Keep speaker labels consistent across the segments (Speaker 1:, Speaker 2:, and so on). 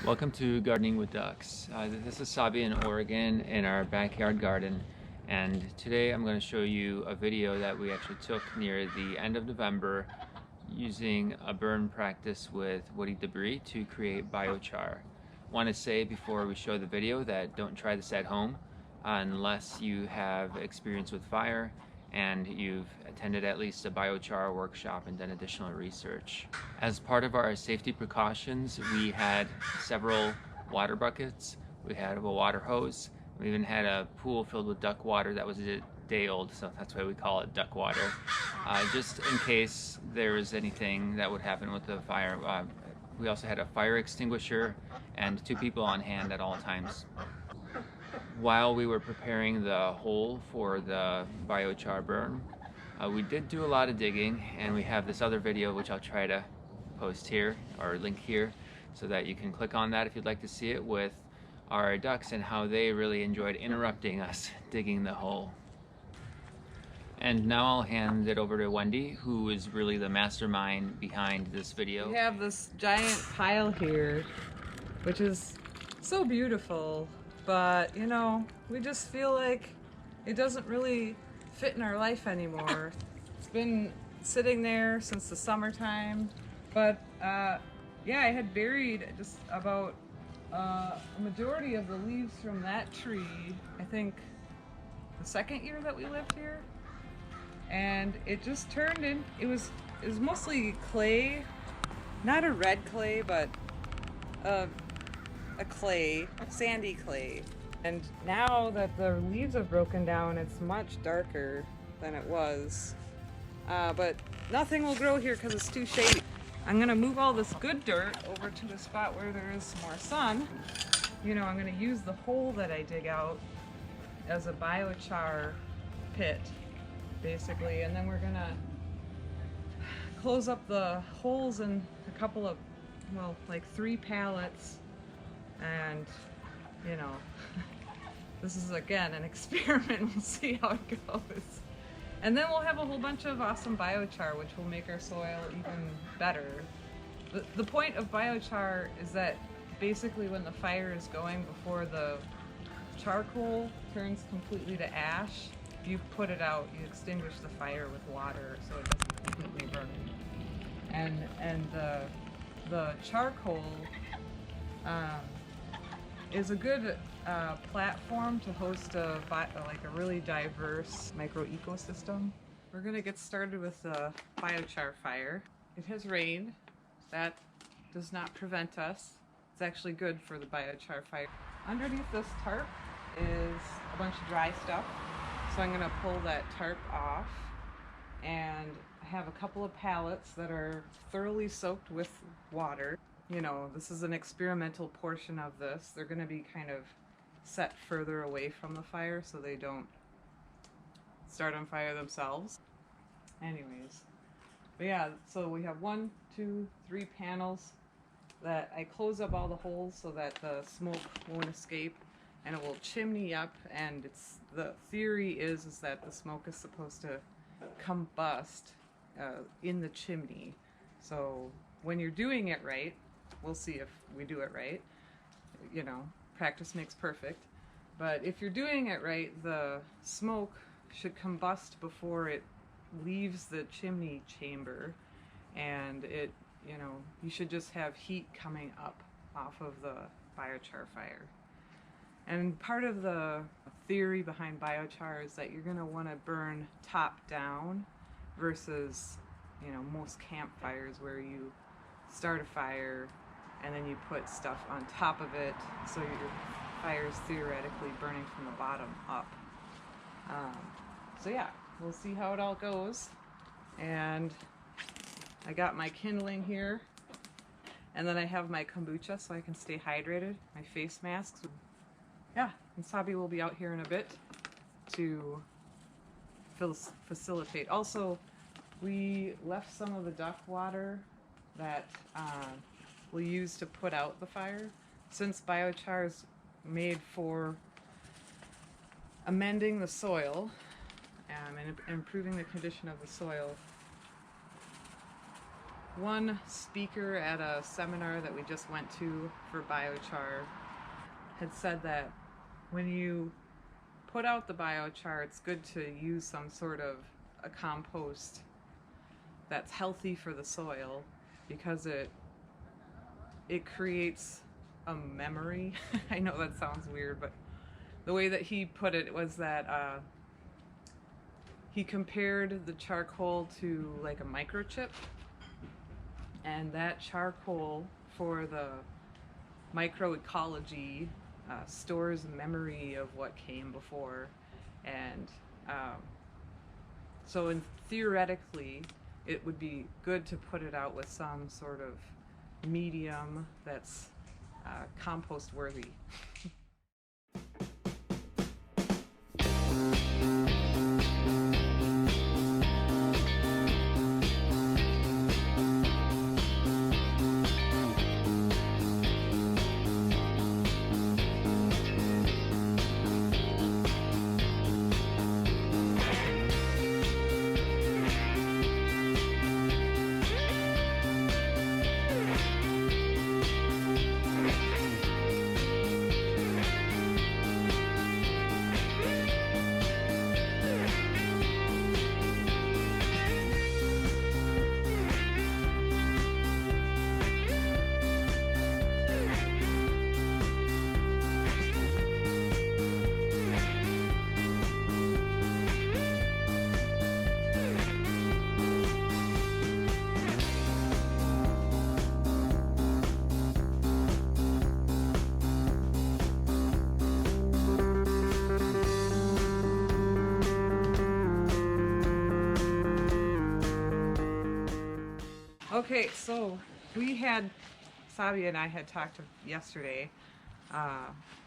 Speaker 1: Welcome to Gardening with Ducks. This is Sabi in Oregon in our backyard garden, and today I'm going to show you a video that we actually took near the end of November using a burn practice with woody debris to create biochar. I want to say before we show the video that don't try this at home unless you have experience with fire and you've attended at least a biochar workshop and done additional research. As part of our safety precautions, we had several water buckets, we had a water hose, we even had a pool filled with duck water that was a day old, so that's why we call it duck water. Just in case there was anything that would happen with the fire. We also had a fire extinguisher and 2 people on hand at all times. While we were preparing the hole for the biochar burn, we did do a lot of digging, and we have this other video which I'll try to post here or link here so that you can click on that if you'd like to see it, with our ducks and how they really enjoyed interrupting us digging the hole. And now I'll hand it over to Wendy, who is really the mastermind behind this video.
Speaker 2: We have this giant pile here, which is so beautiful, but you know, we just feel like it doesn't really fit in our life anymore. It's been sitting there since the summertime, but yeah, I had buried just about a majority of the leaves from that tree, I think the second year that we lived here. And it just turned in, it was mostly clay, not a red clay, but a clay, sandy clay. And now that the leaves have broken down, it's much darker than it was. But nothing will grow here because it's too shady. I'm gonna move all this good dirt over to the spot where there is more sun. You know, I'm gonna use the hole that I dig out as a biochar pit, basically, and then we're gonna close up the holes in a couple of, well, like 3 pallets, and you know, this is again an experiment. We'll see how it goes. And then we'll have a whole bunch of awesome biochar, which will make our soil even better. The point of biochar is that basically when the fire is going, before the charcoal turns completely to ash, you put it out, you extinguish the fire with water so it doesn't completely burn. And the charcoal is a good platform to host a really diverse micro ecosystem. We're gonna get started with the biochar fire. It has rained. That does not prevent us. It's actually good for the biochar fire. Underneath this tarp is a bunch of dry stuff. So I'm gonna pull that tarp off, and I have a couple of pallets that are thoroughly soaked with water. You know, this is an experimental portion of this. They're gonna be kind of set further away from the fire so they don't start on fire themselves. Anyways, but yeah, so we have 1, 2, 3 panels that I close up all the holes so that the smoke won't escape, and it will chimney up. And it's, the theory is that the smoke is supposed to combust in the chimney. So when you're doing it right, we'll see if we do it right. You know, practice makes perfect. But if you're doing it right, the smoke should combust before it leaves the chimney chamber, and it, you know, you should just have heat coming up off of the biochar fire. And part of the theory behind biochar is that you're going to want to burn top down versus, you know, most campfires where you start a fire and then you put stuff on top of it, so your fire is theoretically burning from the bottom up. So yeah, we'll see how it all goes. And I got my kindling here, and then I have my kombucha so I can stay hydrated, my face masks. Yeah, and Sabi will be out here in a bit to facilitate. Also, we left some of the duck water that we'll use to put out the fire. Since biochar is made for amending the soil and improving the condition of the soil, One speaker at a seminar that we just went to for biochar had said that when you put out the biochar, it's good to use some sort of a compost that's healthy for the soil, because it creates a memory. I know that sounds weird, but the way that he put it was that he compared the charcoal to like a microchip, and that charcoal for the microecology stores memory of what came before. And so theoretically it would be good to put it out with some sort of medium that's compost worthy. Okay, so Sabi and I had talked yesterday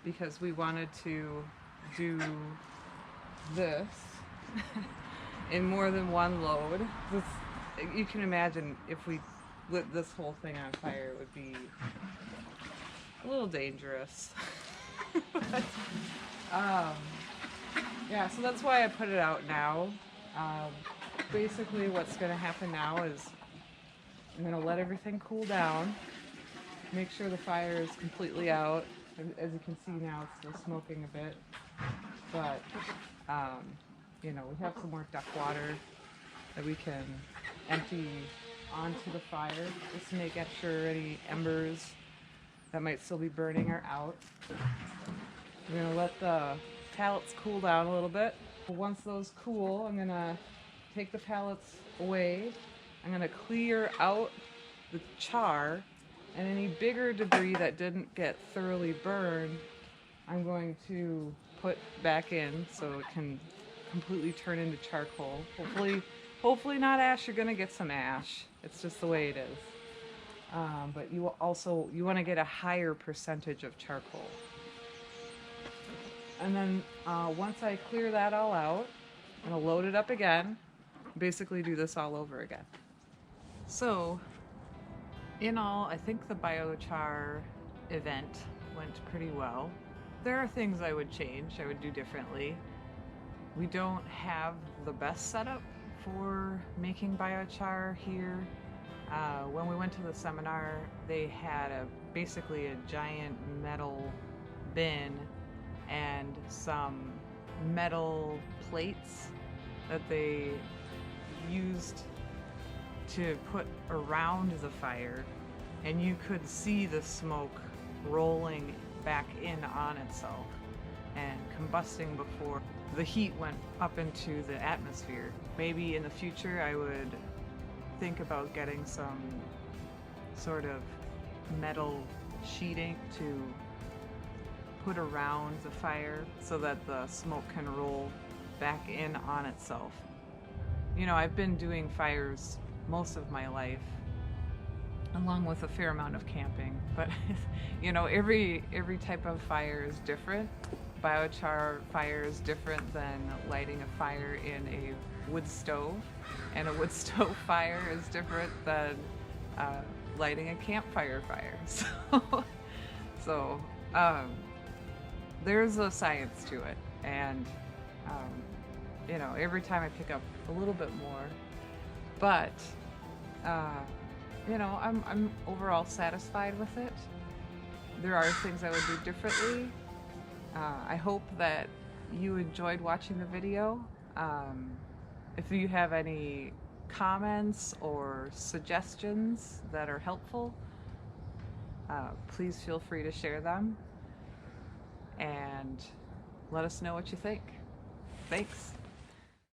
Speaker 2: because we wanted to do this in more than one load. You can imagine if we lit this whole thing on fire, it would be a little dangerous. But, yeah, so that's why I put it out now. Basically what's going to happen now is I'm going to let everything cool down, make sure the fire is completely out. As you can see now, it's still smoking a bit, but you know, we have some more duck water that we can empty onto the fire just to make sure any embers that might still be burning are out. We're going to let the pallets cool down a little bit. Once those cool, I'm going to take the pallets away. I'm going to clear out the char, and any bigger debris that didn't get thoroughly burned, I'm going to put back in so it can completely turn into charcoal. Hopefully not ash. You're going to get some ash. It's just the way it is. But you want to get a higher percentage of charcoal. And then once I clear that all out, I'm going to load it up again. Basically do this all over again. So, in all, I think the biochar event went pretty well. There are things I would change, I would do differently. We don't have the best setup for making biochar here. When we went to the seminar, they had basically a giant metal bin and some metal plates that they used to put around the fire, and you could see the smoke rolling back in on itself and combusting before the heat went up into the atmosphere. Maybe in the future I would think about getting some sort of metal sheeting to put around the fire so that the smoke can roll back in on itself. You know, I've been doing fires most of my life, along with a fair amount of camping, but you know, every type of fire is different. Biochar fire is different than lighting a fire in a wood stove, and a wood stove fire is different than lighting a campfire fire. So there's a science to it, and you know, every time I pick up a little bit more. But you know, I'm overall satisfied with it. There are things I would do differently. I hope that you enjoyed watching the video. Um, if you have any comments or suggestions that are helpful, please feel free to share them and let us know what you think. Thanks.